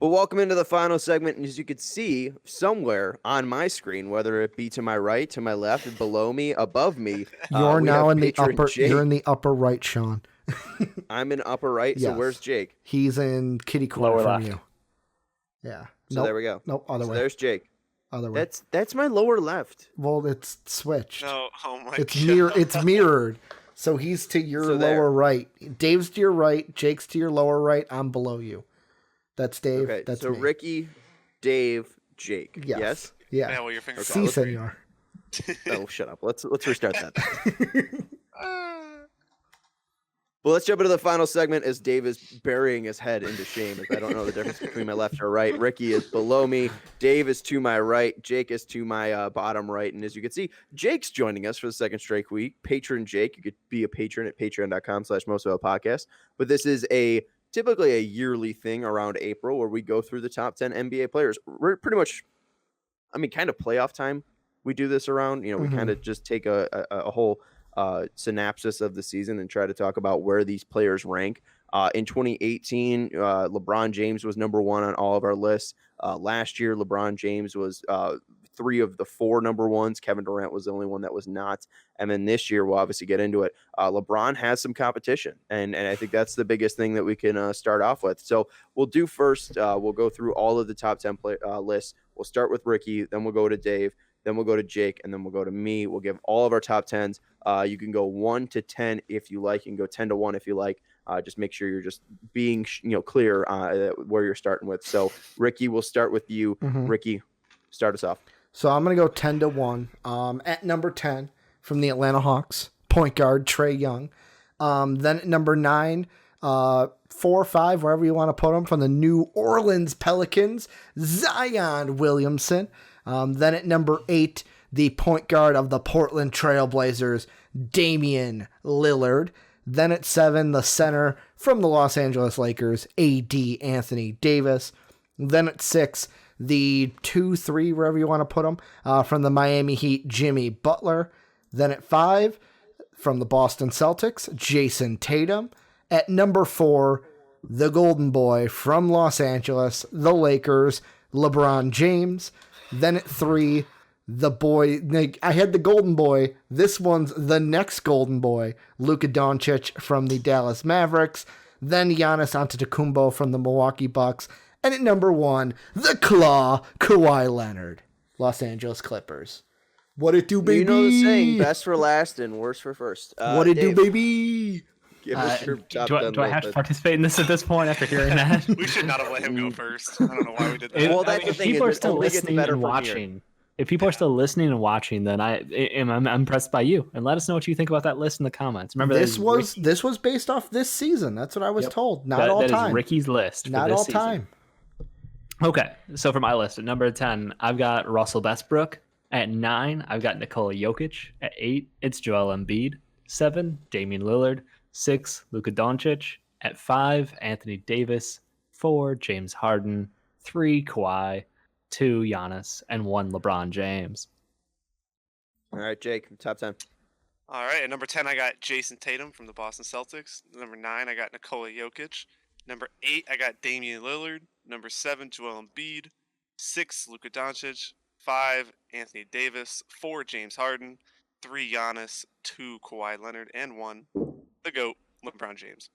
Well, welcome into the final segment. And as you can see somewhere on my screen, whether it be to my right, to my left, below me, above me, You're we now have in the patron upper. Jake. You're in the upper right, Sean. I'm in upper right. So Yes. where's Jake? He's in kitty corner Lower from left. you. Yeah. So there we go. Nope. Other So way. there's Jake. Other way. That's my lower left. Well, it's switched. No, oh my It's god. It's mirrored. So he's to your So there. lower right. Dave's to your right. Jake's to your lower right. I'm below you. That's Dave. Okay. That's so me. Ricky, Dave, Jake. Yes. Yes? Yeah. Yeah, well, your finger. Si, senor. Oh, shut up. Let's restart that. Well, let's jump into the final segment as Dave is burying his head into shame. As I don't know the difference between my left or right. Ricky is below me. Dave is to my right. Jake is to my bottom right. And as you can see, Jake's joining us for the second straight week. Patron Jake. You could be a patron at patreon.com/mostofellpodcast. But this is typically a yearly thing around April where we go through the top 10 NBA players. We're pretty much, kind of playoff time. We do this around. We kind of just take a whole synopsis of the season and try to talk about where these players rank. In 2018, LeBron James was number one on all of our lists. Last year, LeBron James was 3 of the 4 number ones. Kevin Durant was the only one that was not. And then this year, we'll obviously get into it. LeBron has some competition, and I think that's the biggest thing that we can start off with. So we'll do first. We'll go through all of the top 10 lists. We'll start with Ricky, then we'll go to Dave, then we'll go to Jake, and then we'll go to me. We'll give all of our top 10s. You can go 1 to 10 if you like. You can go 10 to 1 if you like. Just make sure you're just being clear where you're starting with. So, Ricky, we'll start with you. Ricky, start us off. So I'm going to go 10 to 1. At number 10 from the Atlanta Hawks, point guard Trae Young. Then at number 9, 4 or 5, wherever you want to put him, from the New Orleans Pelicans, Zion Williamson. Then at number 8, the point guard of the Portland Trailblazers, Damian Lillard. Then at 7, the center from the Los Angeles Lakers, A.D. Anthony Davis. Then at 6, the 2, 3, wherever you want to put him, from the Miami Heat, Jimmy Butler. Then at 5, from the Boston Celtics, Jason Tatum. At number 4, the Golden Boy from Los Angeles, the Lakers, LeBron James. Then at 3, the boy, I had the Golden Boy. This one's the next Golden Boy, Luka Doncic from the Dallas Mavericks. Then Giannis Antetokounmpo from the Milwaukee Bucks. And at number 1, the Claw, Kawhi Leonard, Los Angeles Clippers. What it do, baby? You know the saying, best for last and worst for first. What it Dave, do, baby? Give us your top Do 10 I have to list. participate in this at this point after hearing that? We should not have let him go first. I don't know why we did that. Well, that's the if thing, people it are still only gets listening better and from here. watching, if people are still listening and watching, then I'm impressed by you. And let us know what you think about that list in the comments. Remember, This was based off this season. That's what I was told. Not all that time. is Ricky's list. Not for this all season. time. Okay, so for my list, at number 10, I've got Russell Westbrook. At 9, I've got Nikola Jokic. At 8, it's Joel Embiid. 7, Damian Lillard. 6, Luka Doncic. At 5, Anthony Davis. 4, James Harden. 3, Kawhi. 2, Giannis. And 1, LeBron James. All right, Jake, top 10. All right, at number 10, I got Jason Tatum from the Boston Celtics. Number 9, I got Nikola Jokic. Number 8, I got Damian Lillard. Number 7, Joel Embiid. 6, Luka Doncic. 5, Anthony Davis. 4, James Harden. 3, Giannis. 2, Kawhi Leonard. And 1, the GOAT, LeBron James.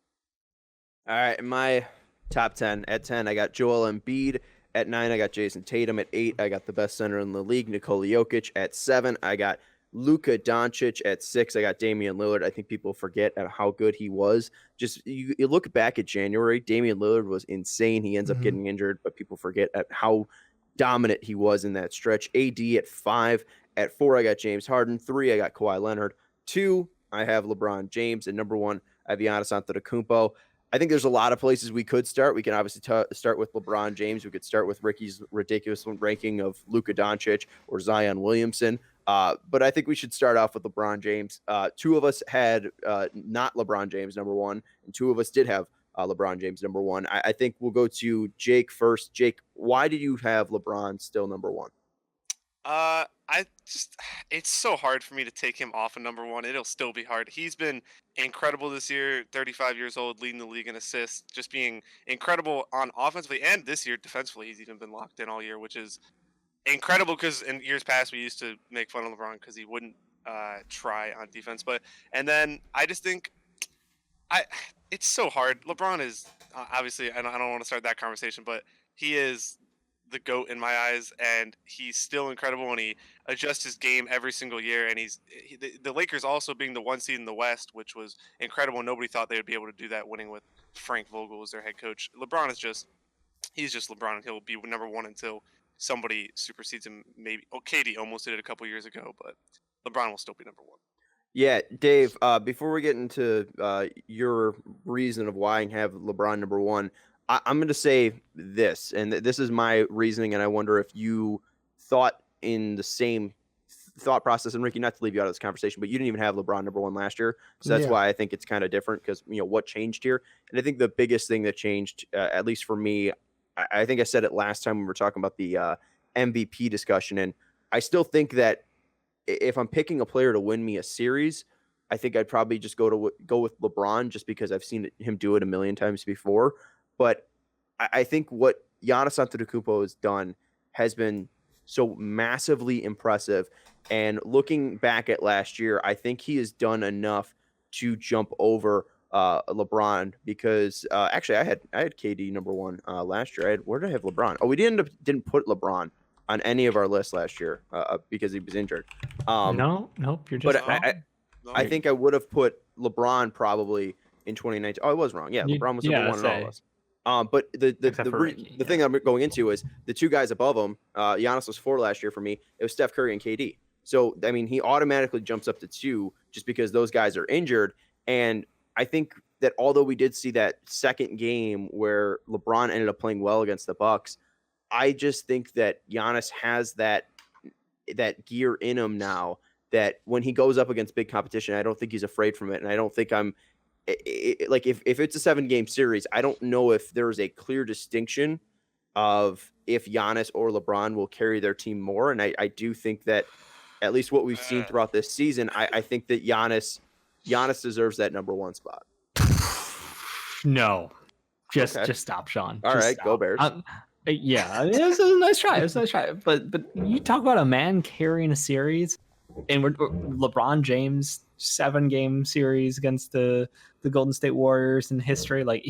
All right, in my top 10, at 10, I got Joel Embiid. At 9, I got Jason Tatum. At 8, I got the best center in the league, Nikola Jokic. At 7, I got Luka Doncic. At 6, I got Damian Lillard. I think people forget how good he was. Just you look back at January, Damian Lillard was insane. He ends up getting injured, but people forget at how dominant he was in that stretch. AD at 5. At 4, I got James Harden. 3, I got Kawhi Leonard. 2, I have LeBron James. And number 1, I have Giannis Antetokounmpo. I think there's a lot of places we could start. We can obviously start with LeBron James. We could start with Ricky's ridiculous ranking of Luka Doncic or Zion Williamson. But I think we should start off with LeBron James. 2 of us had not LeBron James number 1, and 2 of us did have LeBron James number 1. I think we'll go to Jake first. Jake, why did you have LeBron still number 1? It's so hard for me to take him off of number one. It'll still be hard. He's been incredible this year, 35 years old, leading the league in assists, just being incredible on offensively, and this year defensively, he's even been locked in all year, which is incredible because in years past we used to make fun of LeBron because he wouldn't try on defense. But and then I just think I it's so hard. LeBron is obviously I don't want to start that conversation, but he is the goat in my eyes, and he's still incredible when he adjusts his game every single year. And the Lakers also being the one seed in the West, which was incredible. Nobody thought they would be able to do that, winning with Frank Vogel as their head coach. LeBron is just he's just LeBron, and he'll be number one until somebody supersedes him. Maybe KD almost did it a couple years ago, but LeBron will still be number one. Yeah, Dave, before we get into your reason of why I have LeBron number one, I'm going to say this, and this is my reasoning, and I wonder if you thought in the same thought process. And Ricky, not to leave you out of this conversation, but you didn't even have LeBron number one last year, so that's why I think it's kind of different because what changed here, and I think the biggest thing that changed, at least for me, I think I said it last time when we were talking about the MVP discussion, and I still think that if I'm picking a player to win me a series, I think I'd probably just go with LeBron just because I've seen him do it a million times before. But I think what Giannis Antetokounmpo has done has been so massively impressive. And looking back at last year, I think he has done enough to jump over LeBron because actually I had KD number one last year. Where did I have LeBron? Oh, we didn't put LeBron on any of our lists last year because he was injured. Nope, you're just but I think I would have put LeBron probably in 2019. Oh, I was wrong. Yeah, LeBron was number one in all of us. But the thing I'm going into is the two guys above him. Giannis was 4 last year for me. It was Steph Curry and KD. So I mean, he automatically jumps up to 2 just because those guys are injured. And I think that although we did see that second game where LeBron ended up playing well against the Bucks, I just think that Giannis has that gear in him now that when he goes up against big competition, I don't think he's afraid from it. And I don't think like if it's a 7-game series, I don't know if there's a clear distinction of if Giannis or LeBron will carry their team more. And I do think that at least what we've seen throughout this season, I think that Giannis deserves that number one spot. No, just stop, Sean. All right, stop. Go Bears. Yeah, it was a nice try. But you talk about a man carrying a series, and we're LeBron James 7-game series against the Golden State Warriors in history. Like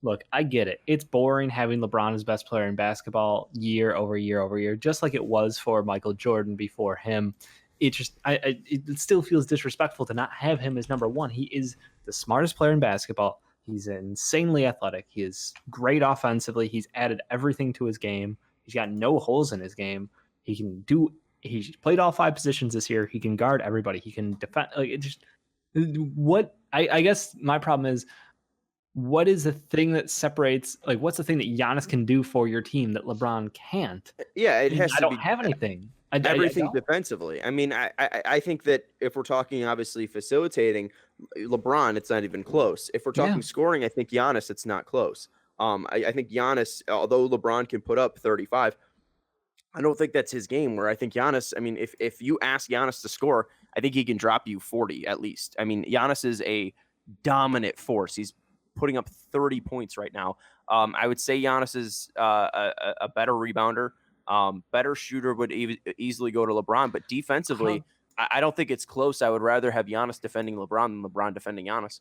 look, I get it. It's boring having LeBron as best player in basketball year over year over year, just like it was for Michael Jordan before him. It just it still feels disrespectful to not have him as number one. He is the smartest player in basketball. He's insanely athletic. He is great offensively. He's added everything to his game. He's got no holes in his game. He's played all 5 positions this year. He can guard everybody. He can defend. I guess my problem is, what is the thing that separates, what's the thing that Giannis can do for your team that LeBron can't? Yeah, it has to be. I don't have anything. Everything defensively. I mean, I think that if we're talking obviously facilitating, LeBron, it's not even close. If we're talking scoring, I think Giannis, it's not close. I think Giannis, although LeBron can put up 35, I don't think that's his game. Where I think Giannis, I mean, if you ask Giannis to score, I think he can drop you 40 at least. I mean, Giannis is a dominant force. He's putting up 30 points right now. I would say Giannis is a better rebounder. Better shooter would easily go to LeBron, but defensively, I don't think it's close. I would rather have Giannis defending LeBron than LeBron defending Giannis.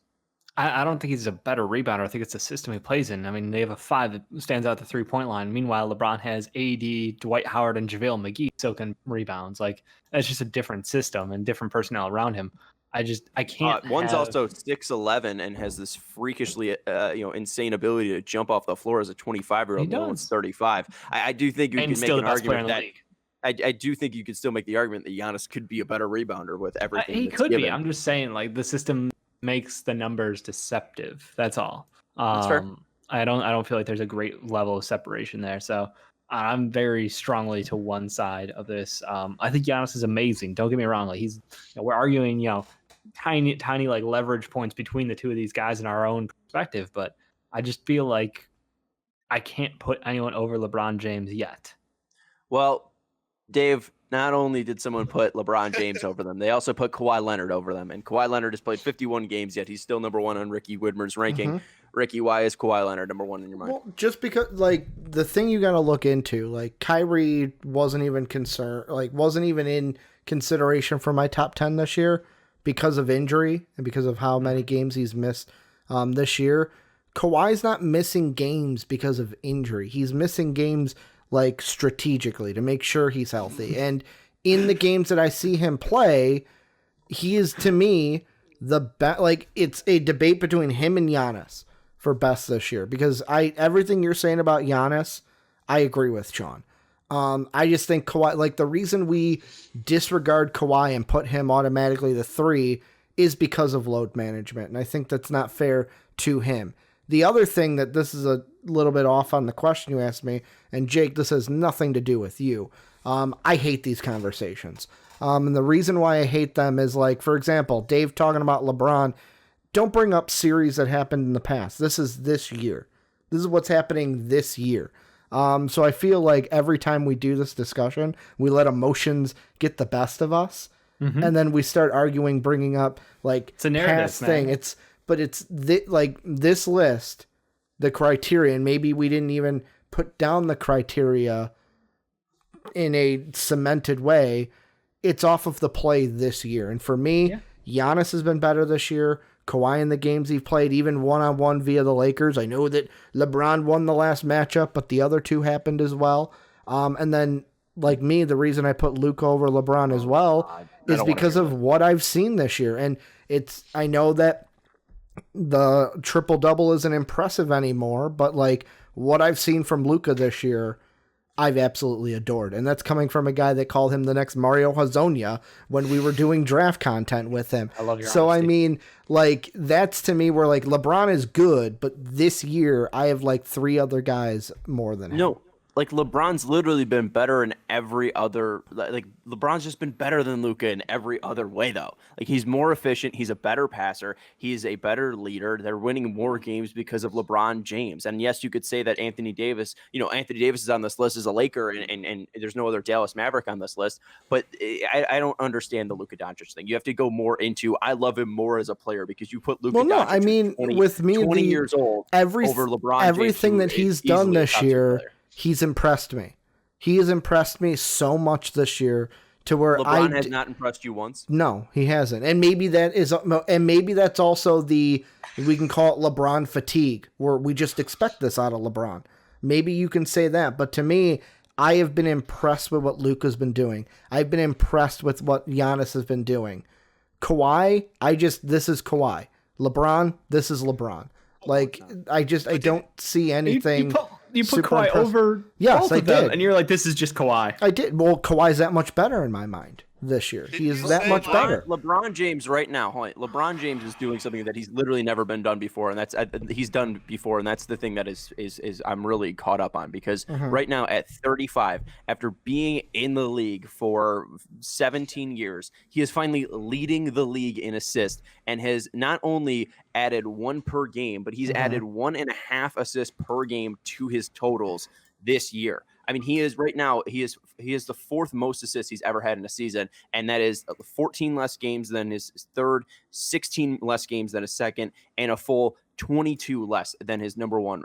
I don't think he's a better rebounder. I think it's the system he plays in. I mean, they have a 5 that stands out the 3-point line. Meanwhile, LeBron has AD, Dwight Howard, and JaVale McGee soaking rebounds. That's just a different system and different personnel around him. I can't. One's also 6'11" and has this freakishly, insane ability to jump off the floor as a 25-year-old. The one's 35. I do think you can make an argument that. I do think you could still make the argument that Giannis could be a better rebounder with everything. He could be. I'm just saying, the system makes the numbers deceptive. That's all. That's fair. I don't feel like there's a great level of separation there. So I'm very strongly to one side of this. I think Giannis is amazing. Don't get me wrong. We're arguing, tiny leverage points between the two of these guys in our own perspective, but I just feel like I can't put anyone over LeBron James yet. Well, Dave, not only did someone put LeBron James over them, they also put Kawhi Leonard over them. And Kawhi Leonard has played 51 games, yet he's still number one on Ricky Widmer's ranking. Ricky, why is Kawhi Leonard number one in your mind? Well, just because, like, the thing you got to look into, like, Kyrie wasn't even in consideration for my top 10 this year because of injury and because of how many games he's missed this year. Kawhi's not missing games because of injury. He's missing games like strategically to make sure he's healthy. And in the games that I see him play, he is, to me, the best. Like, it's a debate between him and Giannis for best this year, because everything you're saying about Giannis, I agree with, Sean. I just think Kawhi, like, the reason we disregard Kawhi and put him automatically the 3 is because of load management. And I think that's not fair to him. The other thing that this is a little bit off on the question you asked me, and Jake, this has nothing to do with you. I hate these conversations. And the reason why I hate them is, like, for example, Dave talking about LeBron. Don't bring up series that happened in the past. This is this year. This is what's happening this year. So I feel like every time we do this discussion, we let emotions get the best of us. And then we start arguing, bringing up, like, it's a narrative, past man. thing. But it's like this list, the criteria, and maybe we didn't even put down the criteria in a cemented way. It's off of the play this year. And for me, Giannis has been better this year. Kawhi in the games he's played, even one-on-one via the Lakers. I know that LeBron won the last matchup, but the other 2 happened as well. And then, like me, the reason I put Luka over LeBron as well is because of what I've seen this year. And I know that the triple-double isn't impressive anymore, but, like, what I've seen from Luka this year, I've absolutely adored. And that's coming from a guy that called him the next Mario Hezonja when we were doing draft content with him. I love your So, honesty. I mean, like, that's to me where, like, LeBron is good, but this year I have, like, 3 other guys more than him. No, like, LeBron's literally been better in every other, like, LeBron's just been better than Luka in every other way, though. Like, he's more efficient, he's a better passer, he's a better leader. They're winning more games because of LeBron James. And yes, you could say that Anthony Davis is on this list as a Laker, and there's no other Dallas Maverick on this list. But I don't understand the Luka Doncic thing. You have to go more into, I love him more as a player, because you put Luka Doncic, I mean, 20, with me, 20 years old, over LeBron everything James, that he's easily done a this top 2 year, player. he's impressed me. He has impressed me so much this year to where LeBron has not impressed you once. No, he hasn't. And maybe that's also we can call it LeBron fatigue, where we just expect this out of LeBron. Maybe you can say that. But to me, I have been impressed with what Luka's been doing. I've been impressed with what Giannis has been doing. Kawhi, this is Kawhi. LeBron, this is LeBron. Like, I don't see anything. You put super Kawhi impressive. over Yes, both I of them, did. and you're like, this is just Kawhi. I did. Well, Kawhi's that much better in my mind this year. He is you that say much better. LeBron James right now, LeBron James is doing something that he's literally never been done before, and that's he's done before, and that's the thing that is I'm really caught up on, because right now at 35, after being in the league for 17 years, he is finally leading the league in assists, and has not only added 1 per game, but he's added 1.5 assists per game to his totals this year. I mean, he is right now, he is the 4th most assists he's ever had in a season, and that is 14 less games than his third, 16 less games than his second, and a full 22 less than his number 1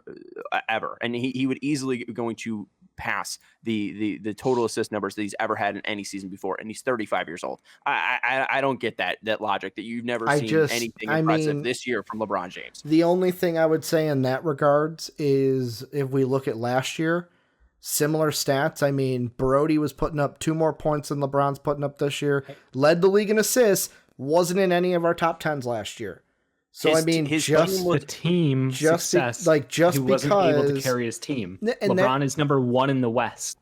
ever. And he would easily going to pass the total assist numbers that he's ever had in any season before, and he's 35 years old. I don't get that logic that you've never seen anything impressive this year from LeBron James. The only thing I would say in that regards is if we look at last year, similar stats. I mean, Brody was putting up 2 more points than LeBron's putting up this year. Led the league in assists. Wasn't in any of our top 10s last year. So His I mean, his just The team success. just he wasn't able to because- carry his team. And LeBron is number 1 in the West.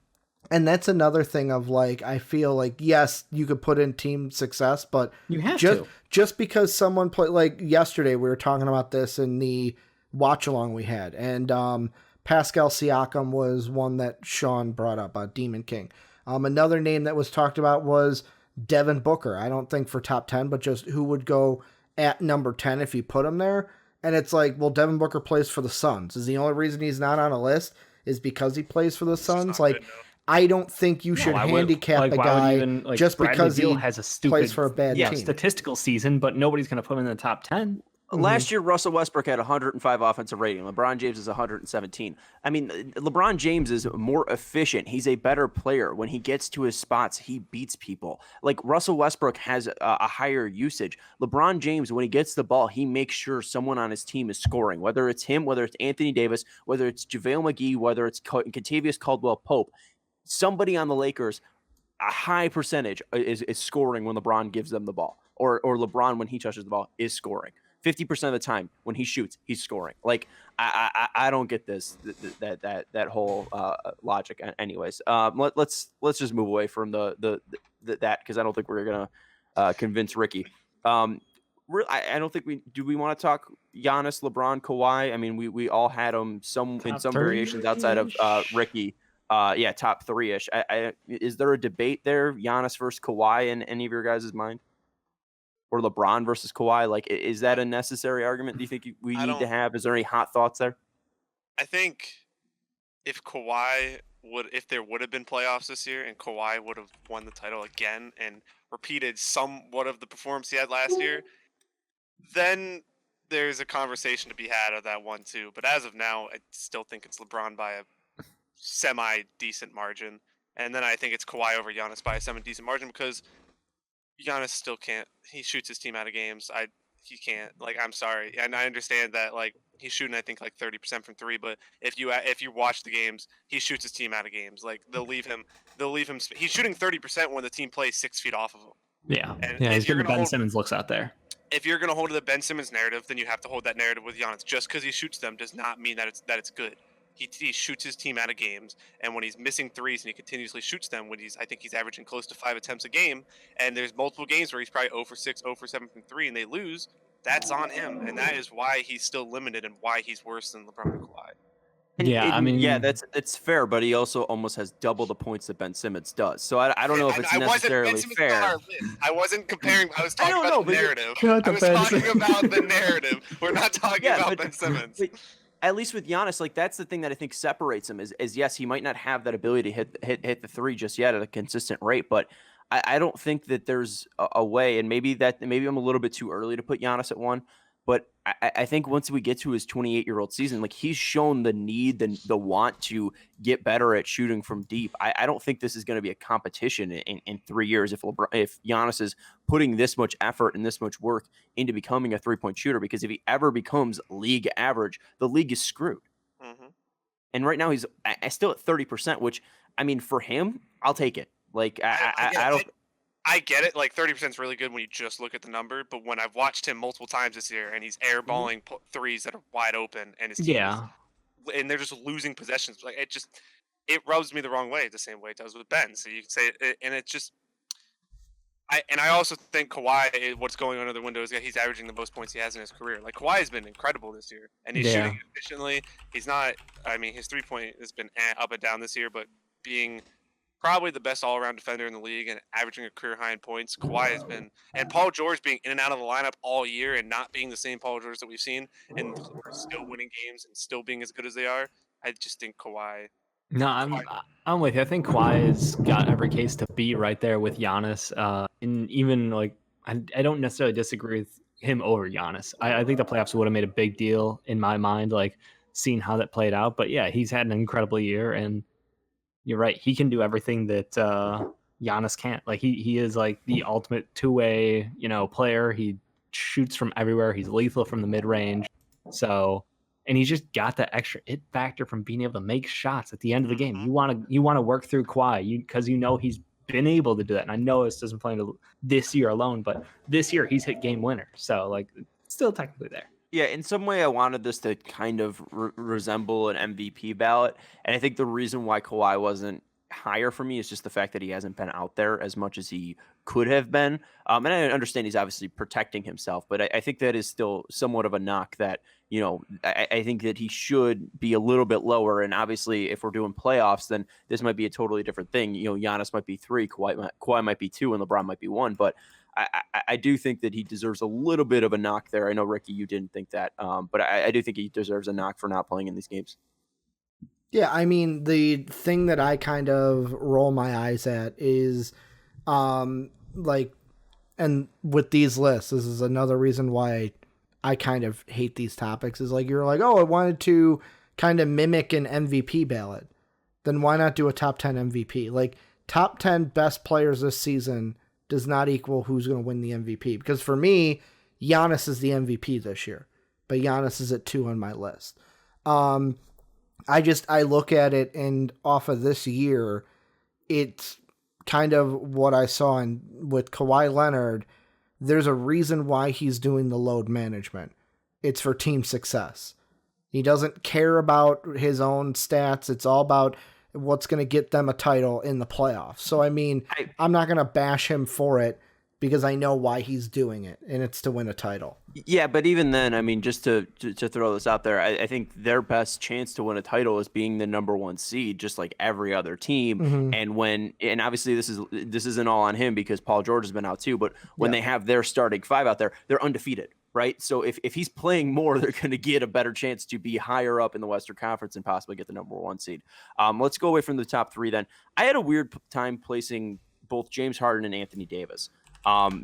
and that's another thing of, like, I feel like, yes, you could put in team success, but You have just to. just because someone played, like yesterday, we were talking about this in the watch along we had, and Pascal Siakam was one that Sean brought up, Demon King. Another name that was talked about was Devin Booker. I don't think for top 10, but just who would go at number 10 if you put him there. And it's like, well, Devin Booker plays for the Suns. Is the only reason he's not on a list is because he plays for the Suns? not Like, good enough. I don't think you should handicap a guy just because he has a plays stupid for a bad team. statistical season, but nobody's going to put him in the top 10. Last year, Russell Westbrook had 105 offensive rating. LeBron James is 117. I mean, LeBron James is more efficient. He's a better player. When he gets to his spots, he beats people. Like, Russell Westbrook has a higher usage. LeBron James, when he gets the ball, he makes sure someone on his team is scoring, whether it's him, whether it's Anthony Davis, whether it's JaVale McGee, whether it's Kentavious Caldwell-Pope. Somebody on the Lakers, a high percentage is scoring when LeBron gives them the ball, or LeBron, when he touches the ball, is scoring. 50% of the time when he shoots, he's scoring. Like, I don't get that whole logic. Anyways, let's just move away from that, because I don't think we're gonna convince Ricky. I don't think we want to talk Giannis, LeBron, Kawhi. I mean, we all had them in some variations outside of Ricky. Top 3-ish. Is there a debate there, Giannis versus Kawhi, in any of your guys' mind? Or LeBron versus Kawhi? Like, is that a necessary argument? Do you think we need to have? Is there any hot thoughts there? I think if there would have been playoffs this year and Kawhi would have won the title again and repeated somewhat of the performance he had last year, then there's a conversation to be had of that 1-2. But as of now, I still think it's LeBron by a semi-decent margin. And then I think it's Kawhi over Giannis by a semi-decent margin, because Giannis still can't. He shoots his team out of games. He can't. Like, I'm sorry, and I understand that. Like, he's shooting, I think, like 30% from three. But if you watch the games, he shoots his team out of games. Like, they'll leave him. He's shooting 30% when the team plays 6 feet off of him. Yeah, he's getting the Ben Simmons looks out there. If you're gonna hold to the Ben Simmons narrative, then you have to hold that narrative with Giannis. Just because he shoots them does not mean that it's good. He shoots his team out of games, and when he's missing threes and he continuously shoots them, I think he's averaging close to 5 attempts a game, and there's multiple games where he's probably 0 for 6, 0 for 7 from 3, and they lose, that's on him, and that is why he's still limited and why he's worse than LeBron and Kawhi. That's fair, but he also almost has double the points that Ben Simmons does. So I don't know if it's necessarily fair. I wasn't comparing. I was talking about the narrative. I was talking about the narrative. We're not talking about Ben Simmons. At least with Giannis, like, that's the thing that I think separates him is yes, he might not have that ability to hit the three just yet at a consistent rate, but I don't think that there's a way, and maybe I'm a little bit too early to put Giannis at 1, but I think once we get to his 28-year-old season, like, he's shown the need, the want to get better at shooting from deep. I don't think this is going to be a competition in 3 years if Giannis is putting this much effort and this much work into becoming a three-point shooter, because if he ever becomes league average, the league is screwed. Mm-hmm. And right now he's still at 30%, which, I mean, for him, I'll take it. Like, I get it. Like, 30% is really good when you just look at the number. But when I've watched him multiple times this year and he's airballing threes that are wide open, and his team and they're just losing possessions, like, it rubs me the wrong way, the same way it does with Ben. So you can say it, and it's just. I also think Kawhi, what's going on in the window is that he's averaging the most points he has in his career. Like, Kawhi has been incredible this year, and he's shooting efficiently. He's not. I mean, his 3-point has been up and down this year, but being probably the best all-around defender in the league and averaging a career high in points, Kawhi has been, and Paul George being in and out of the lineup all year and not being the same Paul George that we've seen, and still winning games and still being as good as they are. I just think Kawhi. No, I'm with you. I think Kawhi's got every case to be right there with Giannis. And even, like, I don't necessarily disagree with him over Giannis. I think the playoffs would have made a big deal in my mind, like, seeing how that played out. But yeah, he's had an incredible year, and you're right. He can do everything that Giannis can't. Like, he is like the ultimate two-way, player. He shoots from everywhere. He's lethal from the mid-range. So, and he's just got that extra it factor from being able to make shots at the end of the game. You want to work through Kawhi because he's been able to do that. And I know this doesn't play into this year alone, but this year he's hit game winner. So, like, it's still technically there. Yeah, in some way I wanted this to kind of resemble an MVP ballot. And I think the reason why Kawhi wasn't higher for me is just the fact that he hasn't been out there as much as he could have been. And I understand he's obviously protecting himself, but I think that is still somewhat of a knock that, I think that he should be a little bit lower. And obviously if we're doing playoffs, then this might be a totally different thing. Giannis might be 3, Kawhi might be 2, and LeBron might be 1. But I do think that he deserves a little bit of a knock there. I know, Ricky, you didn't think that, but I do think he deserves a knock for not playing in these games. Yeah, I mean, the thing that I kind of roll my eyes at is, like, and with these lists, this is another reason why I kind of hate these topics, is like, you're like, oh, I wanted to kind of mimic an MVP ballot. Then why not do a top 10 MVP? Like, top 10 best players this season does not equal who's going to win the MVP. Because for me, Giannis is the MVP this year, but Giannis is at 2 on my list. I look at it, and off of this year, it's kind of what I saw with Kawhi Leonard. There's a reason why he's doing the load management. It's for team success. He doesn't care about his own stats. It's all about what's going to get them a title in the playoffs. So, I mean, I'm not going to bash him for it because I know why he's doing it, and it's to win a title. Yeah, but even then, I mean, just to throw this out there, I think their best chance to win a title is being the number 1 seed, just like every other team. Mm-hmm. And obviously this isn't all on him because Paul George has been out too. But when they have their starting 5 out there, they're undefeated, right? So if he's playing more, they're going to get a better chance to be higher up in the Western Conference and possibly get the number 1 seed. Let's go away from the top 3 then. I had a weird time placing both James Harden and Anthony Davis.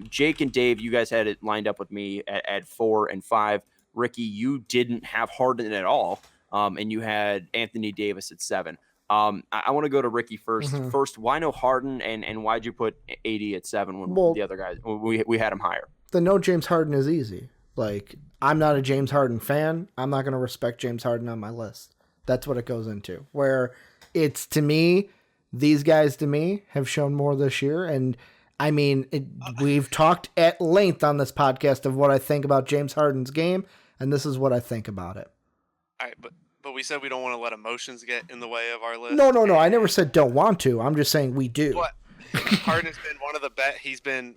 Jake and Dave, you guys had it lined up with me at 4 and 5. Ricky, you didn't have Harden at all, and you had Anthony Davis at 7. I want to go to Ricky first. Mm-hmm. First, why no Harden, and why'd you put AD at 7 when the other guys we had him higher? The no James Harden is easy. Like, I'm not a James Harden fan. I'm not going to respect James Harden on my list. That's what it goes into. Where it's, to me, these guys to me have shown more this year, and I mean, we've talked at length on this podcast of what I think about James Harden's game, and this is what I think about it. All right, but we said we don't want to let emotions get in the way of our list. No. I never said don't want to. I'm just saying we do. But Harden's been one of the best. He's been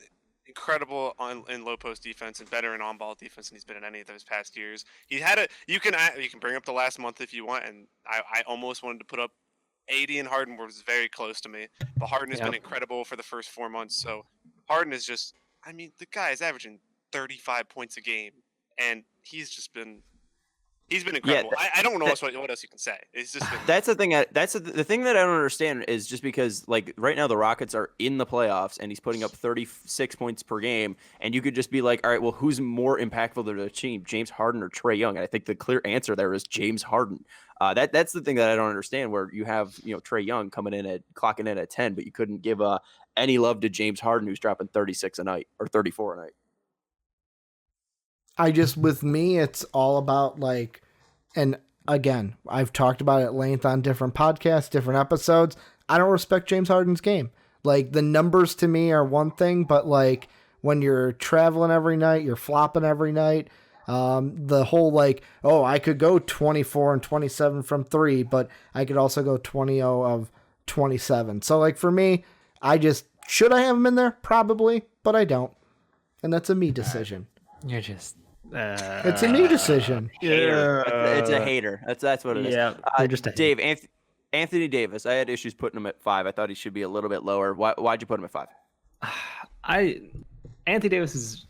incredible in low post defense and better in on ball defense than he's been in any of those past years. He had you can bring up the last month if you want, and I almost wanted to put up AD and Harden was very close to me, but Harden has been incredible for the first 4 months. So Harden is just, I mean, the guy is averaging 35 points a game, and he's been incredible. Yeah, I don't know what else you can say. It's just that's the thing. That's the thing that I don't understand is just because, like, right now the Rockets are in the playoffs and he's putting up 36 points per game, and you could just be like, all right, well, who's more impactful to the team, James Harden or Trae Young? And I think the clear answer there is James Harden. That's the thing that I don't understand, where you have Trae Young clocking in at 10, but you couldn't give any love to James Harden, who's dropping 36 a night or 34 a night. With me, it's all about, like, and again, I've talked about it at length on different podcasts, different episodes. I don't respect James Harden's game. Like, the numbers to me are one thing, but like when you're traveling every night, you're flopping every night. The whole like, oh, I could go 24 and 27 from 3, but I could also go 20 of 27. So like for me, should I have him in there? Probably, but I don't. And that's a me decision. You're just it's a me decision. Hater. It's a hater. That's what it is. Yeah, just a Dave, Anthony Davis. I had issues putting him at 5. I thought he should be a little bit lower. Why'd you put him at 5? Anthony Davis is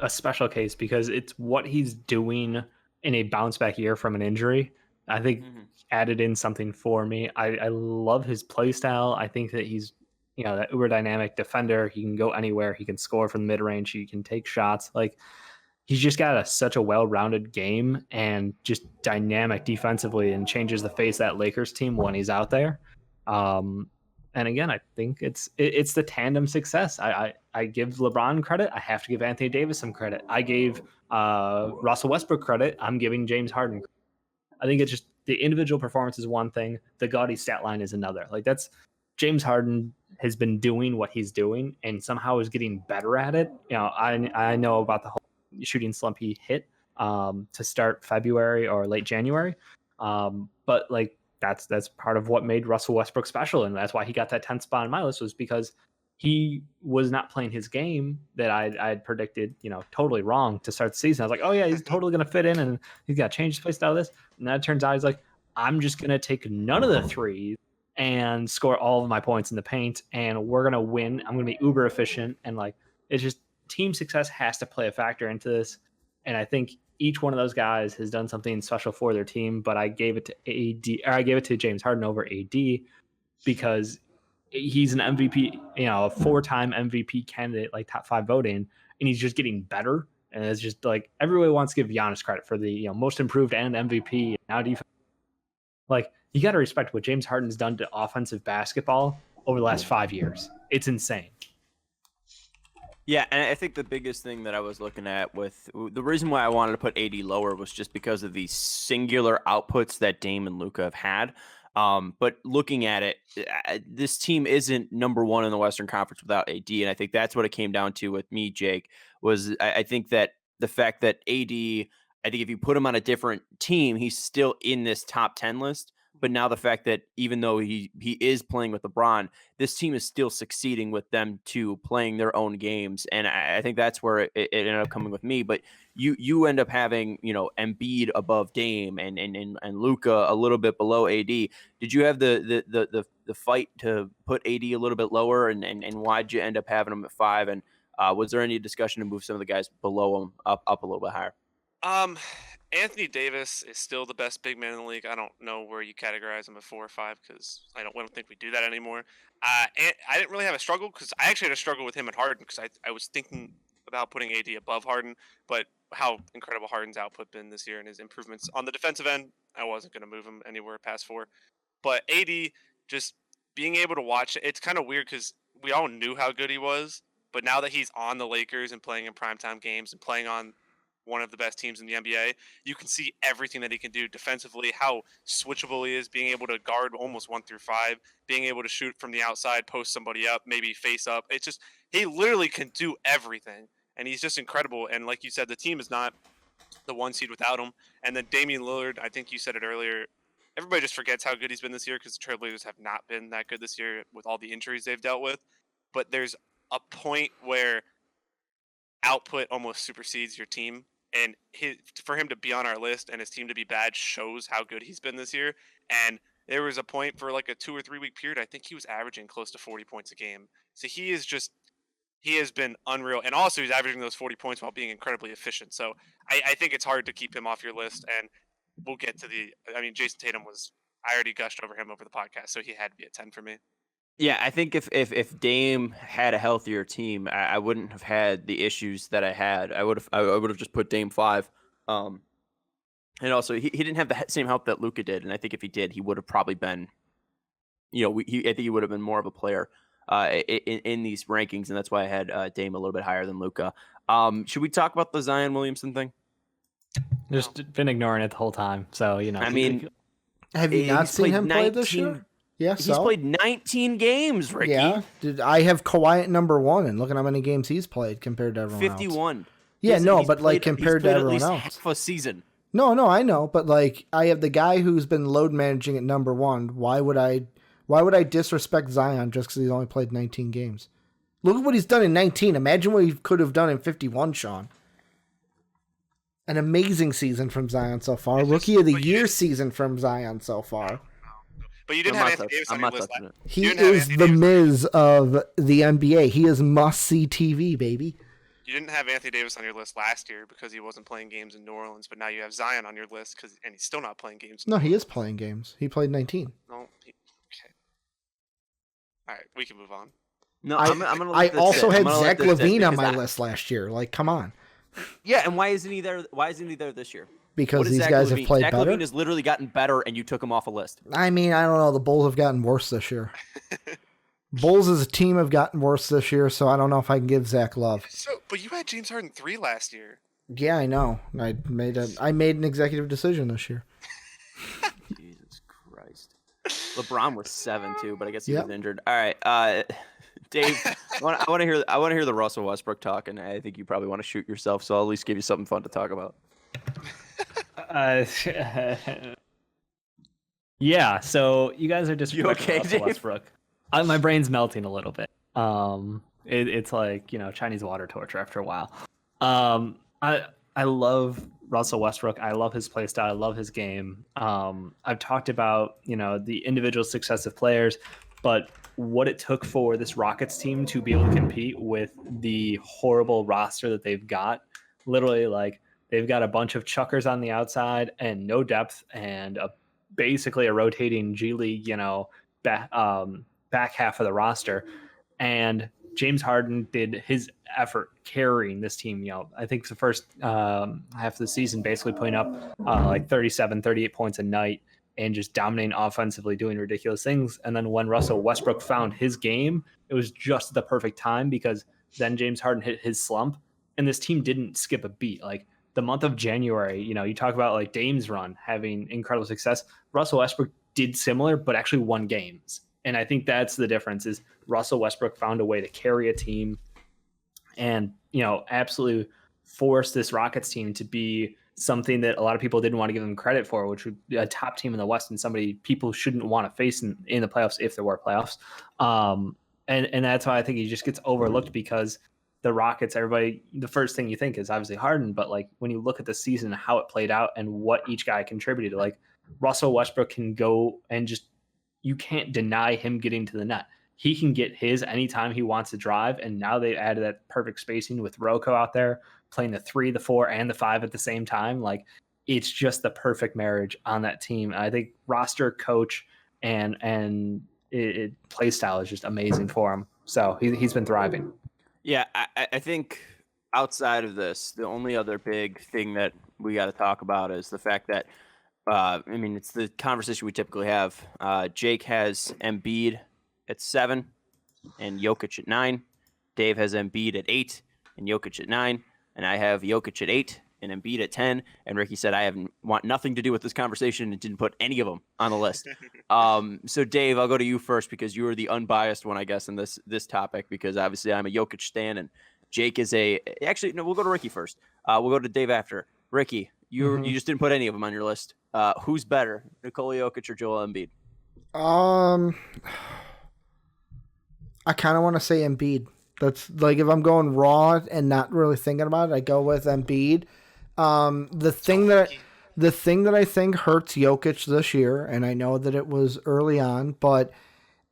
a special case because it's what he's doing in a bounce back year from an injury. I think added in something for me. I love his play style. I think that he's that uber dynamic defender. He can go anywhere. He can score from mid range. He can take shots. Like, he's just got such a well-rounded game and just dynamic defensively, and changes the face of that Lakers team when he's out there. And again, I think it's the tandem success. I give LeBron credit. I have to give Anthony Davis some credit. I gave Russell Westbrook credit. I'm giving James Harden credit. I think it's just the individual performance is one thing. The gaudy stat line is another. Like, that's James Harden has been doing what he's doing and somehow is getting better at it. I know about the whole shooting slump he hit to start February or late January. But like that's part of what made Russell Westbrook special. And that's why he got that 10th spot on my list, was because he was not playing his game that I had predicted, totally wrong to start the season. I was like, oh yeah, he's totally going to fit in and he's got to change his play style this. And that turns out he's like, I'm just going to take none of the threes and score all of my points in the paint, and we're going to win. I'm going to be uber efficient. And like, it's just team success has to play a factor into this. And I think each one of those guys has done something special for their team, but I gave it to I gave it to James Harden over AD because he's an MVP, a 4-time MVP candidate, like top 5 voting, and he's just getting better. And it's just like everybody wants to give Giannis credit for the most improved and MVP. Now defense, like you got to respect what James Harden's done to offensive basketball over the last 5 years. It's insane. Yeah, and I think the biggest thing that I was looking at with the reason why I wanted to put AD lower was just because of the singular outputs that Dame and Luka have had. But looking at it, this team isn't number 1 in the Western Conference without AD, and I think that's what it came down to with me, Jake. Was I think that the fact that AD, I think if you put him on a different team, he's still in this top 10 list. But now the fact that even though he is playing with LeBron, this team is still succeeding with them two playing their own games. And I think that's where it ended up coming with me. But you end up having, Embiid above Dame and Luka a little bit below AD. Did you have the fight to put AD a little bit lower? And why'd you end up having him at 5? And was there any discussion to move some of the guys below him up a little bit higher? Anthony Davis is still the best big man in the league. I don't know where you categorize him at 4 or 5 because I don't think we do that anymore. And I didn't really have a struggle because I actually had a struggle with him and Harden because I was thinking about putting AD above Harden, but how incredible Harden's output been this year and his improvements on the defensive end, I wasn't going to move him anywhere past 4. But AD, just being able to watch, it's kind of weird because we all knew how good he was, but now that he's on the Lakers and playing in primetime games and playing on one of the best teams in the NBA, you can see everything that he can do defensively, how switchable he is, being able to guard almost 1 through 5, being able to shoot from the outside, post somebody up, maybe face up. It's just, he literally can do everything. And he's just incredible. And like you said, the team is not the 1 seed without him. And then Damian Lillard, I think you said it earlier, everybody just forgets how good he's been this year because the Trailblazers have not been that good this year with all the injuries they've dealt with. But there's a point where output almost supersedes your team. And for him to be on our list and his team to be bad shows how good he's been this year. And there was a point for like a 2 or 3 week period, I think he was averaging close to 40 points a game. So he has been unreal. And also he's averaging those 40 points while being incredibly efficient. So I think it's hard to keep him off your list. And we'll get to Jason Tatum I already gushed over him over the podcast. So he had to be at 10 for me. Yeah, I think if Dame had a healthier team, I wouldn't have had the issues that I had. I would have just put Dame 5. And also he didn't have the same help that Luka did, and I think if he did, he would have probably been, I think he would have been more of a player in these rankings, and that's why I had Dame a little bit higher than Luka. Should we talk about the Zion Williamson thing? Just been ignoring it the whole time. So have you not seen him play this year? Yeah, he's played 19 games, Ricky. Yeah, I have Kawhi at number 1, and look at how many games he's played compared to everyone 51. else. Yeah, compared to everyone else. Half a season. No, I know, but I have the guy who's been load managing at number 1. Why would I disrespect Zion just because he's only played 19 games? Look at what he's done in 19. Imagine what he could have done in 51, Sean. An amazing season from Zion so far. Rookie of the Year season from Zion so far. But you didn't have Anthony Davis on your list. He is the Miz of the NBA. He is must-see TV, baby. You didn't have Anthony Davis on your list last year because he wasn't playing games in New Orleans, but now you have Zion on your list and he's still not playing games. No, he is playing games. He played 19. No, okay. All right, we can move on. No, I also had Zach LaVine on my list last year. Come on. Yeah, and why isn't he there? Why isn't he there this year? Because these guys have played better. Zach LaVine has literally gotten better, and you took him off a list. I don't know. The Bulls have gotten worse this year. Bulls as a team have gotten worse this year, so I don't know if I can give Zach love. But you had James Harden 3 last year. Yeah, I know. I made an executive decision this year. Jesus Christ. LeBron was 7 too, but I guess he was injured. All right, Dave, I want to hear the Russell Westbrook talk, and I think you probably want to shoot yourself, so I'll at least give you something fun to talk about. Yeah, so you guys are disrespecting okay, Russell Dave? Westbrook. My brain's melting a little bit. It's like Chinese water torture after a while. I love Russell Westbrook. I love his play style. I love his game. I've talked about the individual success of players, but what it took for this Rockets team to be able to compete with the horrible roster that they've got. Literally, they've got a bunch of chuckers on the outside and no depth and basically a rotating G League, back half of the roster. And James Harden did his effort carrying this team. I think the first half of the season basically putting up like 37, 38 points a night and just dominating offensively, doing ridiculous things. And then when Russell Westbrook found his game, it was just the perfect time because then James Harden hit his slump and this team didn't skip a beat. Like the month of January, you talk about like Dame's run having incredible success. Russell Westbrook did similar, but actually won games. And I think that's the difference is Russell Westbrook found a way to carry a team and, absolutely force this Rockets team to be something that a lot of people didn't want to give them credit for, which would be a top team in the West and somebody people shouldn't want to face in the playoffs if there were playoffs. And that's why I think he just gets overlooked because the Rockets, everybody, the first thing you think is obviously Harden, but like when you look at the season, how it played out and what each guy contributed, like Russell Westbrook can go and just, you can't deny him getting to the net. He can get his anytime he wants to drive. And now they added that perfect spacing with Rocco out there playing the 3, the 4, and the 5 at the same time. Like it's just the perfect marriage on that team. And I think roster, coach, and play style is just amazing for him. So he's been thriving. Yeah, I think outside of this, the only other big thing that we got to talk about is the fact that it's the conversation we typically have. Jake has Embiid at 7 and Jokic at 9. Dave has Embiid at 8 and Jokic at 9. And I have Jokic at 8 and Embiid at 10. And Ricky said I want nothing to do with this conversation and didn't put any of them on the list. So Dave, I'll go to you first because you were the unbiased one, I guess, in this topic because obviously I'm a Jokic stan and Jake is actually, no, we'll go to Ricky first. We'll go to Dave after. Ricky, you just didn't put any of them on your list. Who's better, Nikola Jokic or Joel Embiid? I kind of want to say Embiid. That's like if I'm going raw and not really thinking about it, I go with Embiid. The thing that I think hurts Jokic this year, and I know that it was early on, but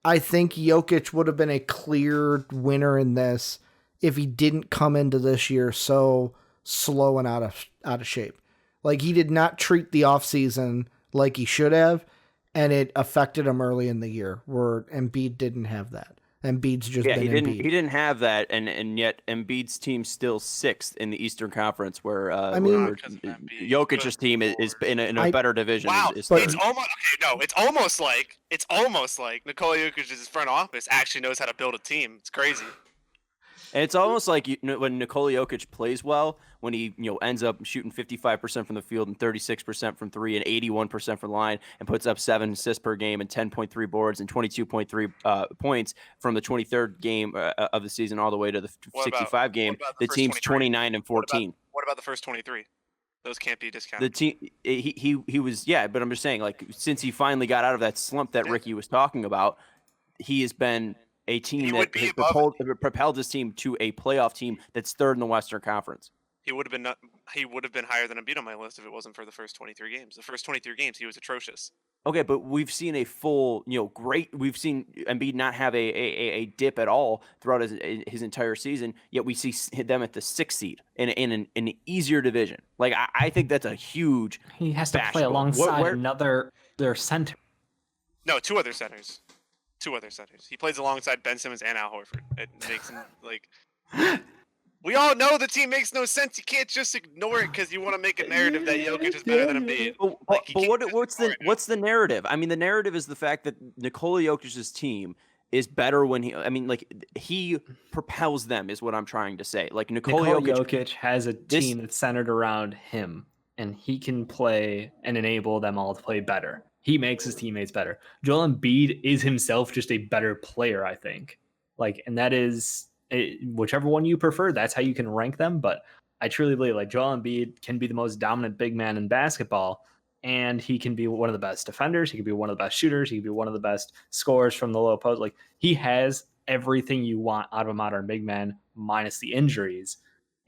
I think Jokic would have been a clear winner in this if he didn't come into this year so slow and out of shape. Like he did not treat the offseason like he should have, and it affected him early in the year where Embiid didn't have that. Embiid's just been Embiid. He didn't have that, and yet Embiid's team's still 6th in the Eastern Conference, where Jokic's team is in a better division. Wow, it's almost like Nikola Jokic's front office actually knows how to build a team. It's crazy. And it's almost like when Nikola Jokic plays well, when he ends up shooting 55% from the field and 36% from 3 and 81% from the line and puts up 7 assists per game and 10.3 boards and 22.3 points from the 23rd game of the season all the way to the 65 game, the team's 29 and 14. What about the first 23? Those can't be discounted. The team, he was, but I'm just saying, like, since he finally got out of that slump that Ricky was talking about, he has been a team that has propelled his team to a playoff team that's 3rd in the Western Conference. He would have been higher than Embiid on my list if it wasn't for the first 23 games. The first 23 games, he was atrocious. Okay, but we've seen a full, we've seen Embiid not have a dip at all throughout his entire season, yet we see them at the 6th seed in an easier division. Like, I think that's a huge He has to play alongside their center. No, 2 other centers. He plays alongside Ben Simmons and Al Horford. It makes him, like... We all know the team makes no sense. You can't just ignore it because you want to make a narrative that Jokic is better than Embiid. But what's the narrative? I mean, the narrative is the fact that Nikola Jokic's team is better when he propels them is what I'm trying to say. Like Nikola Jokic has a team that's centered around him, and he can play and enable them all to play better. He makes his teammates better. Joel Embiid is himself just a better player, I think. And that is... whichever one you prefer, that's how you can rank them. But I truly believe Joel Embiid can be the most dominant big man in basketball, and he can be one of the best defenders. He can be one of the best shooters. He can be one of the best scorers from the low post. He has everything you want out of a modern big man, minus the injuries.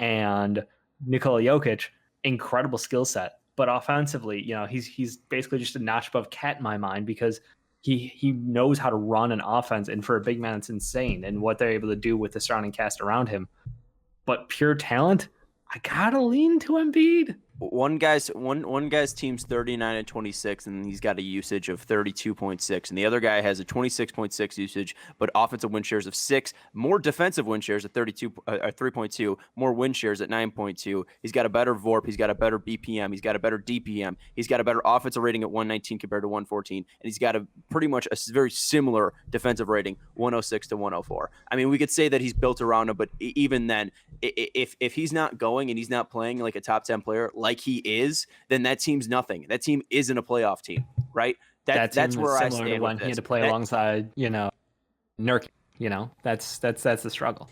And Nikola Jokic, incredible skill set, but offensively, he's basically just a notch above Cat in my mind because he knows how to run an offense, and for a big man, it's insane, and what they're able to do with the surrounding cast around him. But pure talent, I gotta lean to Embiid. one guy's team's 39 and 26, and he's got a usage of 32.6, and the other guy has a 26.6 usage, but offensive win shares of 6, more defensive win shares at 3.2, more win shares at 9.2. He's got a better VORP, he's got a better BPM, he's got a better DPM, he's got a better offensive rating at 119 compared to 114, and he's got a pretty much a very similar defensive rating, 106 to 104. I mean, we could say that he's built around him, but even then, if he's not going and he's not playing like a top 10 player like he is, then that team's nothing. That team isn't a playoff team, right? That's where I stand when with he had this. to play alongside, Nurkic. That's the struggle.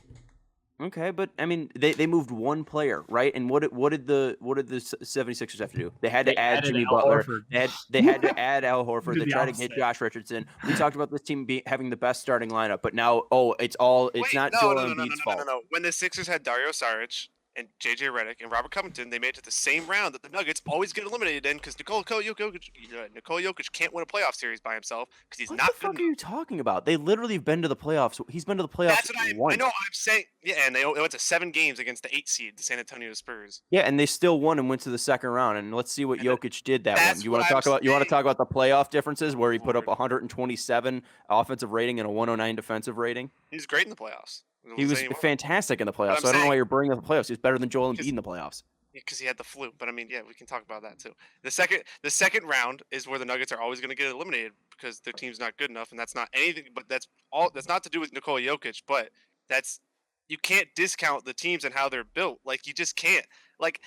Okay, but I mean, they moved one player, right? And what did the 76ers have to do? They had to add added Jimmy Al Butler. Horford. They had to add Al Horford. Do They the tried to get opposite. Josh Richardson. We talked about this team having the best starting lineup, but now it's Wait, not no, Joel no, no, no, Embiid's no, no, fault. no. When the Sixers had Dario Saric and JJ Redick and Robert Covington, they made it to the same round that the Nuggets always get eliminated in because Nikola Jokic can't win a playoff series by himself because he's What not the good fuck enough. are you talking about? They literally have been to the playoffs. He's been to the playoffs That's what I once. know. I'm saying, yeah, and they went to 7 games against the 8 seed, the San Antonio Spurs. Yeah, and they still won and went to the second round. And let's see what And Jokic did that that's one. You want what to I'm talk about? You want to saying. talk about the playoff differences where he put up Lord. 127 offensive rating and a 109 defensive rating? He was great in the playoffs. He was fantastic in the playoffs. I'm So I don't know saying- why you're bringing up the playoffs. He's better than Joel Embiid in the playoffs. because he had the flu. But I mean, yeah, we can talk about that too. The second round is where the Nuggets are always going to get eliminated because their team's not good enough, and that's not anything. But that's not to do with Nikola Jokic. But you can't discount the teams and how they're built. Like you just can't. Like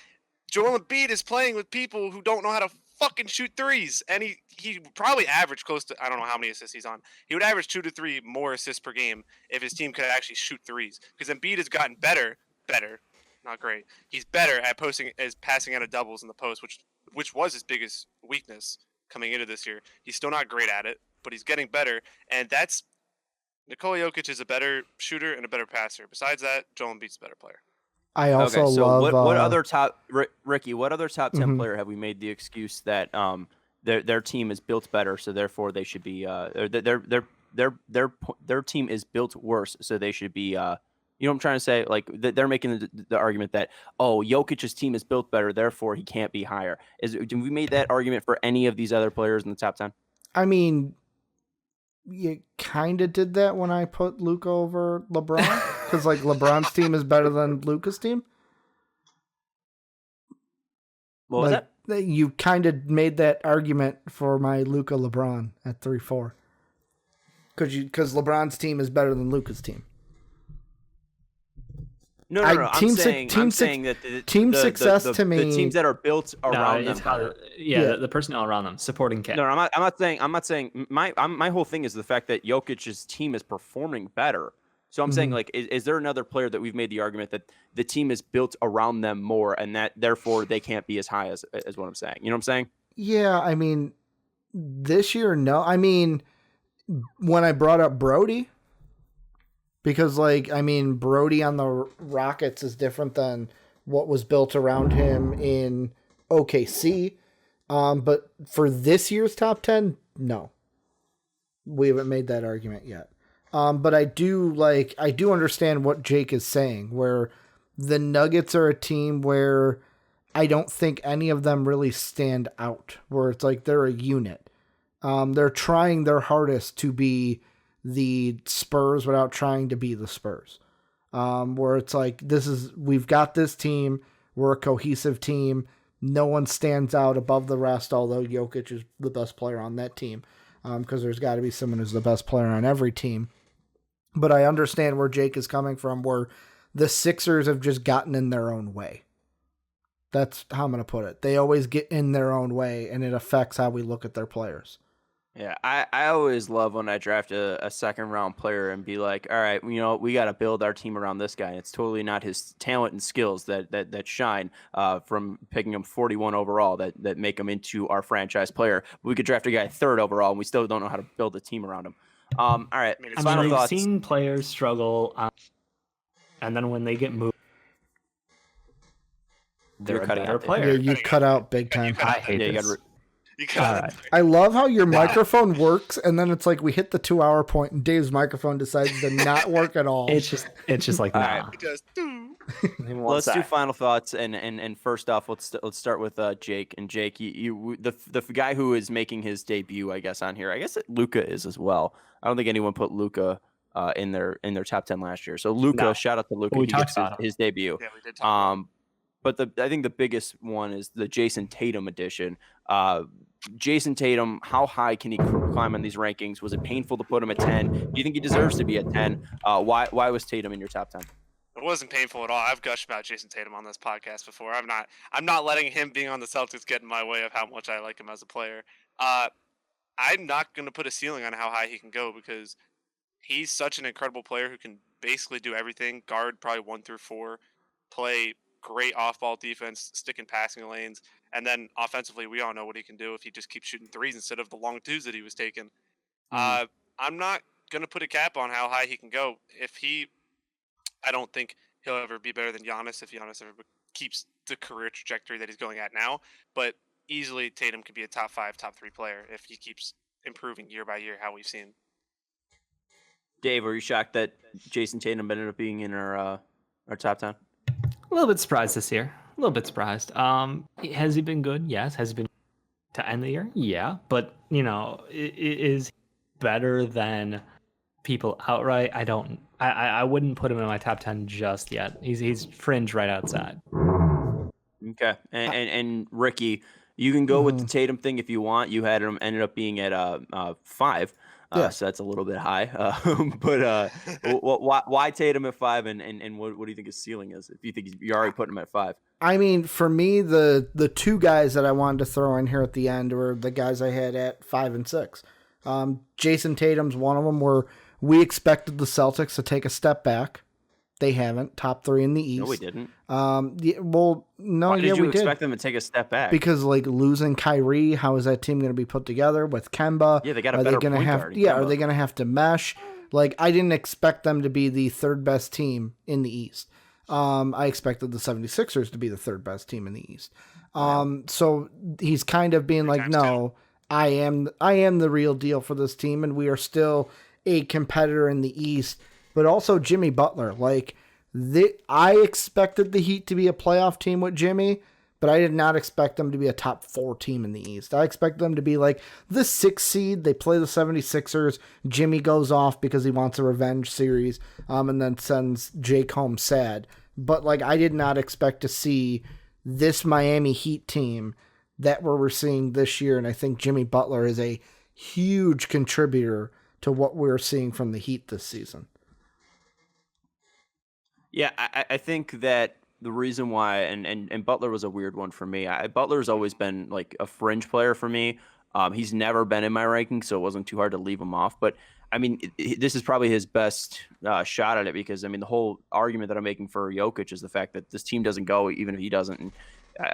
Joel Embiid is playing with people who don't know how to fucking shoot threes, and he probably averaged close to, I don't know how many assists he's on. He would average 2 to 3 more assists per game if his team could actually shoot threes. Because Embiid has gotten better, not great. He's better at passing out of doubles in the post, which was his biggest weakness coming into this year. He's still not great at it, but he's getting better, and Nikola Jokic is a better shooter and a better passer. Besides that, Joel Embiid's a better player. I also okay, so love what other top Ricky? What other top 10 Mhm. player have we made the excuse that their team is built better, so therefore they should be their team is built worse, so they should be you know what I'm trying to say? Like they're making the argument that Jokic's team is built better, therefore he can't be higher. Do we made that argument for any of these other players in the top 10? I mean, you kind of did that when I put Luka over LeBron because like LeBron's team is better than Luka's team. What was that? You kind of made that argument for my Luka LeBron at 3-4 because LeBron's team is better than Luka's team. No. Team I'm saying that team success the to me. The teams that are built around them. The personnel around them, supporting cast. No, I'm not saying. My whole thing is the fact that Jokic's team is performing better. So I'm saying, like, is there another player that we've made the argument that the team is built around them more, and that therefore they can't be as high as what I'm saying? You know what I'm saying? Yeah, I mean, this year, no. I mean, when I brought up Brody, because, like, I mean, Brody on the Rockets is different than what was built around him in OKC. But for this year's top 10, no. We haven't made that argument yet. But I do understand what Jake is saying, where the Nuggets are a team where I don't think any of them really stand out, where it's like they're a unit. They're trying their hardest to be the Spurs without trying to be the Spurs. Where it's like, we've got this team, we're a cohesive team, no one stands out above the rest, although Jokic is the best player on that team, because there's got to be someone who's the best player on every team. But I understand where Jake is coming from, where the Sixers have just gotten in their own way. That's how I'm going to put it. They always get in their own way, and it affects how we look at their players. Yeah, I always love when I draft a second round player and be like, all right, you know, we got to build our team around this guy. And it's totally not his talent and skills that shine from picking him 41 overall that make him into our franchise player. We could draft a guy 3rd overall, and we still don't know how to build a team around him. All right, final I've thoughts. seen players struggle, and then when they get moved, they're a better player. Yeah, you cut out big time. I hate this. You got it. I love how your microphone works, and then it's like we hit the 2-hour point, and Dave's microphone decides to not work at all. It's just like, All nah. right. It does. Let's do final thoughts, and first off, let's start with Jake. And Jake, the guy who is making his debut, I guess, on here. I guess Luka is as well. I don't think anyone put Luka in their top 10 last year. So Luka, shout out to Luka. We He talked gets about his debut. Yeah, we did talk about But I think the biggest one is the Jason Tatum edition. Jason Tatum, how high can he climb on these rankings? Was it painful to put him at 10? Do you think he deserves to be at 10? Why was Tatum in your top 10? It wasn't painful at all. I've gushed about Jason Tatum on this podcast before. I'm not letting him being on the Celtics get in my way of how much I like him as a player. I'm not going to put a ceiling on how high he can go because he's such an incredible player who can basically do everything. Guard probably 1 through 4, play great off-ball defense, stick in passing lanes, and then offensively, we all know what he can do if he just keeps shooting threes instead of the long twos that he was taking. I'm not going to put a cap on how high he can go. I don't think he'll ever be better than Giannis if Giannis ever keeps the career trajectory that he's going at now. But easily, Tatum could be a top 5, top 3 player if he keeps improving year by year, how we've seen. Dave, are you shocked that Jason Tatum ended up being in our top 10? A little bit surprised this year. A little bit surprised. Has he been good? Yes. Has he been to end the year? Yeah. But, is he better than people outright? I wouldn't put him in my top 10 just yet. He's fringe right outside. Okay. And Ricky, you can go with the Tatum thing if you want. You had him ended up being at 5. So that's a little bit high. But why Tatum at 5, and what do you think his ceiling is? If you think you're already putting him at 5. I mean, for me, the two guys that I wanted to throw in here at the end were the guys I had at 5 and 6. Jason Tatum's one of them where we expected the Celtics to take a step back. They haven't. Top 3 in the East. No, we didn't. Why did you we expect them to take a step back? Because losing Kyrie, how is that team going to be put together with Kemba? Yeah, they got a better point guard. Are they going to have to mesh? I didn't expect them to be the third best team in the East. I expected the 76ers to be the third best team in the East. So he's kind of being no, I am the real deal for this team, and we are still a competitor in the East. But also Jimmy Butler. I expected the Heat to be a playoff team with Jimmy, but I did not expect them to be a top 4 team in the East. I expect them to be the 6th seed. They play the 76ers. Jimmy goes off because he wants a revenge series, and then sends Jake home sad. But I did not expect to see this Miami Heat team that we're seeing this year, and I think Jimmy Butler is a huge contributor to what we're seeing from the Heat this season. Yeah, I think that the reason why, and Butler was a weird one for me. Butler's always been a fringe player for me. He's never been in my ranking, so it wasn't too hard to leave him off. But I mean, this is probably his best shot at it because the whole argument that I'm making for Jokic is the fact that this team doesn't go even if he doesn't. And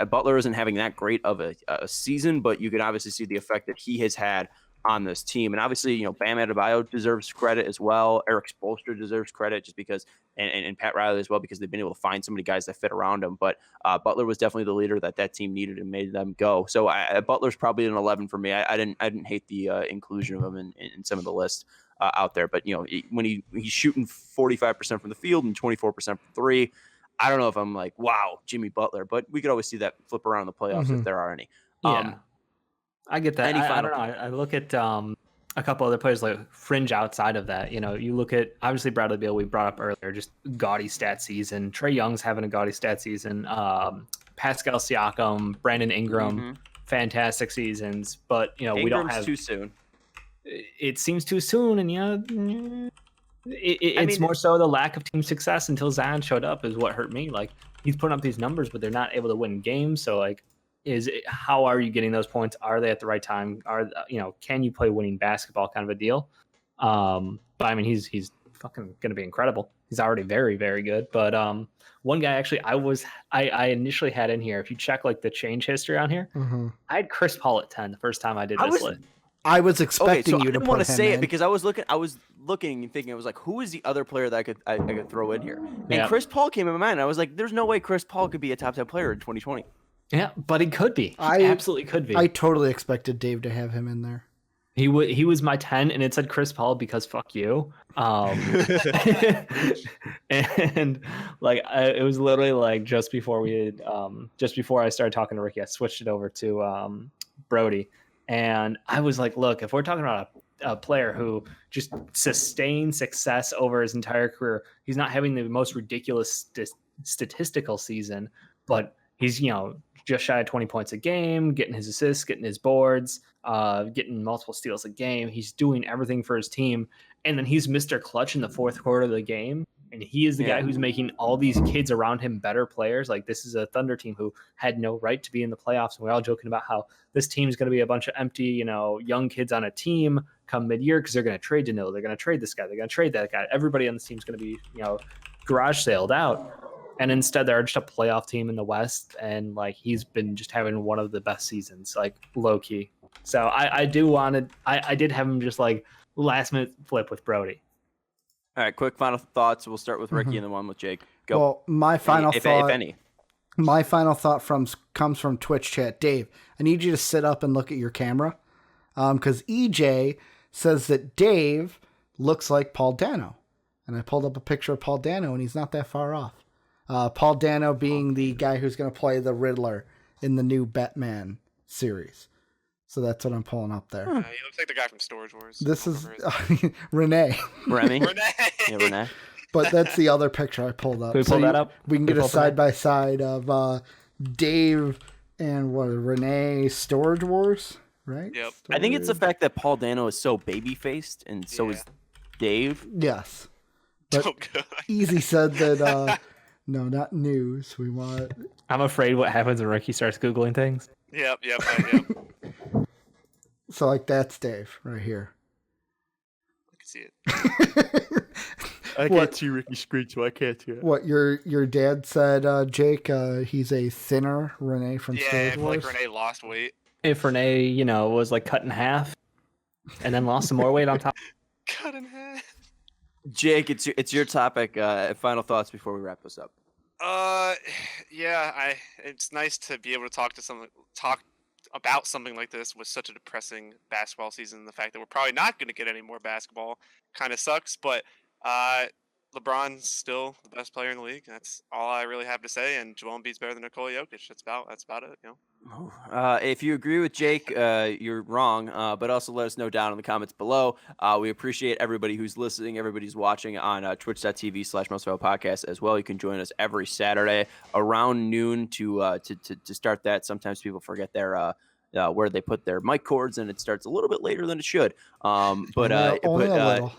Butler isn't having that great of a season, but you can obviously see the effect that he has had on this team. And obviously, Bam Adebayo deserves credit as well. Eric Spoelstra deserves credit just because, and Pat Riley as well, because they've been able to find so many guys that fit around him. But Butler was definitely the leader that team needed and made them go. So Butler's probably an 11 for me. I didn't hate the inclusion of him in some of the lists out there. But, when he's shooting 45% from the field and 24% from 3, I don't know if I'm wow, Jimmy Butler. But we could always see that flip around in the playoffs if there are any. Yeah. I get that. I don't know. I look at a couple other players fringe outside of that. You look at obviously Bradley Beal we brought up earlier, just gaudy stat season. Trae Young's having a gaudy stat season. Pascal Siakam, Brandon Ingram, fantastic seasons. But we don't have too soon. It seems too soon, and it's more so the lack of team success until Zion showed up is what hurt me. He's putting up these numbers, but they're not able to win games. So how are you getting those points? Are they at the right time? Can you play winning basketball kind of a deal? But he's fucking going to be incredible. He's already very, very good. But one guy actually I initially had in here, if you check the change history on here, I had Chris Paul at 10 the first time I did this list. I was expecting you to put him in. I didn't want to say it because I was looking and thinking, I was who is the other player that I could throw in here? And Chris Paul came in my mind. I was there's no way Chris Paul could be a top 10 player in 2020. Yeah, but he could be. He absolutely could be. I totally expected Dave to have him in there. He was my 10, and it said Chris Paul because fuck you. And like it was literally like just before I started talking to Ricky, I switched it over to Brody, and I was like, look, if we're talking about a player who just sustained success over his entire career, he's not having the most ridiculous statistical season, but he's just shy of 20 points a game, getting his assists, getting his boards, getting multiple steals a game. He's doing everything for his team. And then he's Mr. Clutch in the fourth quarter of the game. And he is the guy who's making all these kids around him better players. Like, this is a Thunder team who had no right to be in the playoffs. And we're all joking about how this team is going to be a bunch of empty, young kids on a team come mid-year because they're going to trade Danilo. They're going to trade this guy. They're going to trade that guy. Everybody on this team is going to be, garage saled out. And instead, they're just a playoff team in the West. And, like, he's been just having one of the best seasons, like, low-key. So I did have him just, like, last-minute flip with Brody. All right, quick final thoughts. We'll start with Ricky and then one with Jake. Go. Well, my final thought, if any. My final thought comes from Twitch chat. Dave, I need you to sit up and look at your camera, because EJ says that Dave looks like Paul Dano, and I pulled up a picture of Paul Dano, and he's not that far off. Paul Dano being the guy who's going to play the Riddler in the new Batman series. So that's what I'm pulling up there. He looks like the guy from Storage Wars. This is Renee. Remy? Renee. Yeah, Renee. But that's the other picture I pulled up. Can we pull that up? We can get a side-by-side of Dave and Renee Storage Wars, right? Yep. I think it's the fact that Paul Dano is so baby-faced, and so is Dave. Yes. But Oh, God. Easy said that, no, not news. We want... I'm afraid what happens when Ricky starts Googling things. Yep. So, like, that's Dave right here. I can see it. I can't see Ricky's screen, so I can't see it. What your dad said, Jake, he's a thinner Renee from Yeah, Storage if, Wars? like Renee lost weight. If Renee, was like cut in half and then lost some more weight on top. Cut in half. Jake, it's your topic. Final thoughts before we wrap this up. Yeah, it's nice to be able to talk about something like this with such a depressing basketball season. The fact that we're probably not going to get any more basketball kind of sucks, but LeBron's still the best player in the league. That's all I really have to say. And Joel Embiid's better than Nikola Jokic. That's about it. If you agree with Jake, you're wrong. But also let us know down in the comments below. We appreciate everybody who's listening, everybody who's watching on twitch.tv/MostValuable as well. You can join us every Saturday around noon to start that. Sometimes people forget their where they put their mic cords, and it starts a little bit later than it should. Only a little.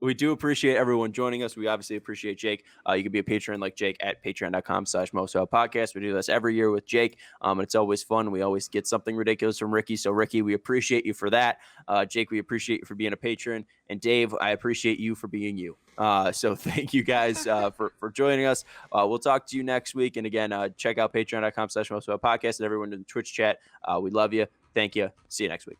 We do appreciate everyone joining us. We obviously appreciate Jake. You can be a patron like Jake at patreon.com/MostValuable. We do this every year with Jake, and it's always fun. We always get something ridiculous from Ricky. So, Ricky, we appreciate you for that. Jake, we appreciate you for being a patron. And, Dave, I appreciate you for being you. So thank you guys for joining us. We'll talk to you next week. And, again, check out patreon.com/MostValuable and everyone in the Twitch chat. We love you. Thank you. See you next week.